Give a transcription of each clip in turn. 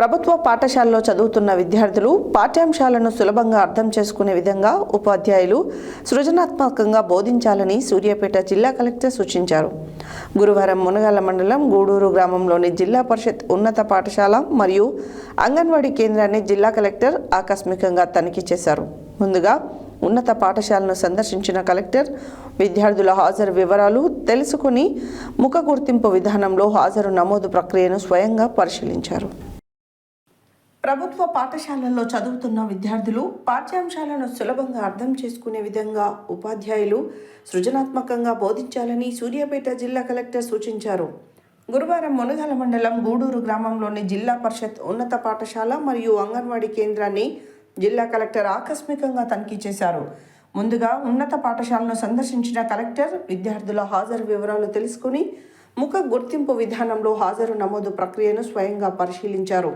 ప్రభుత్వ పాఠశాలలో చదువుతున్న విద్యార్థులు పాఠ్యాంశాలను సులభంగా అర్థం చేసుకునే విధంగా ఉపాధ్యాయులు సృజనాత్మకంగా బోధించాలని సూర్యాపేట జిల్లా కలెక్టర్ సూచించారు. గురువారం మునగాల మండలం గూడూరు గ్రామంలోని జిల్లా పరిషత్ ఉన్నత పాఠశాల మరియు అంగన్వాడీ కేంద్రాన్ని జిల్లా కలెక్టర్ ఆకస్మికంగా తనిఖీ చేశారు. ముందుగా ఉన్నత పాఠశాలను సందర్శించిన కలెక్టర్ విద్యార్థుల హాజరు వివరాలు తెలుసుకుని ముఖ గుర్తింపు విధానంలో హాజరు నమోదు ప్రక్రియను స్వయంగా పరిశీలించారు. ప్రభుత్వ పాఠశాలల్లో చదువుతున్న విద్యార్థులు పాఠ్యాంశాలను సులభంగా అర్థం చేసుకునే విధంగా ఉపాధ్యాయులు సృజనాత్మకంగా బోధించాలని సూర్యాపేట జిల్లా కలెక్టర్ సూచించారు. గురువారం మునగాల మండలం గూడూరు గ్రామంలోని జిల్లా పరిషత్ ఉన్నత పాఠశాల మరియు అంగన్వాడీ కేంద్రాన్ని జిల్లా కలెక్టర్ ఆకస్మికంగా తనిఖీ చేశారు. ముందుగా ఉన్నత పాఠశాలను సందర్శించిన కలెక్టర్ విద్యార్థుల హాజరు వివరాలు తెలుసుకుని ముఖ గుర్తింపు విధానంలో హాజరు నమోదు ప్రక్రియను స్వయంగా పరిశీలించారు.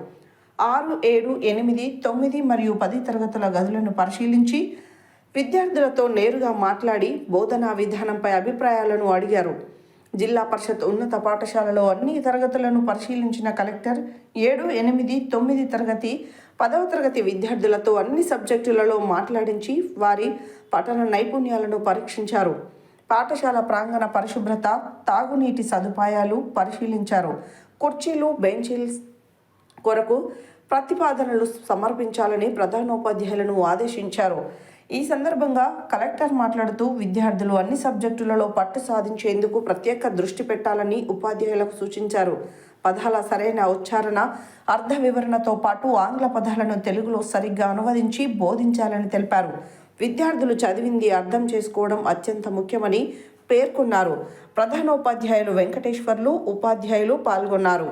6, 7, 8, 9 మరియు 10 తరగతుల గదులను పరిశీలించి విద్యార్థులతో నేరుగా మాట్లాడి బోధనా విధానంపై అభిప్రాయాలను అడిగారు. జిల్లా పరిషత్ ఉన్నత పాఠశాలలో అన్ని తరగతులను పరిశీలించిన కలెక్టర్ 7, 8, 9 తరగతి 10వ తరగతి విద్యార్థులతో అన్ని సబ్జెక్టులలో మాట్లాడించి వారి పఠన నైపుణ్యాలను పరీక్షించారు. పాఠశాల ప్రాంగణ పరిశుభ్రత, తాగునీటి సదుపాయాలు పరిశీలించారు. కుర్చీలు, బెంచీలు కొరకు ప్రతిపాదనలు సమర్పించాలని ప్రధానోపాధ్యాయులను ఆదేశించారు. ఈ సందర్భంగా కలెక్టర్ మాట్లాడుతూ విద్యార్థులు అన్ని సబ్జెక్టులలో పట్టు సాధించేందుకు ప్రత్యేక దృష్టి పెట్టాలని ఉపాధ్యాయులకు సూచించారు. పదాల సరైన ఉచ్చారణ, అర్థ వివరణతో పాటు ఆంగ్ల పదాలను తెలుగులో సరిగ్గా అనువదించి బోధించాలని తెలిపారు. విద్యార్థులు చదివింది అర్థం చేసుకోవడం అత్యంత ముఖ్యమని పేర్కొన్నారు. ప్రధానోపాధ్యాయులు వెంకటేశ్వర్లు, ఉపాధ్యాయులు పాల్గొన్నారు.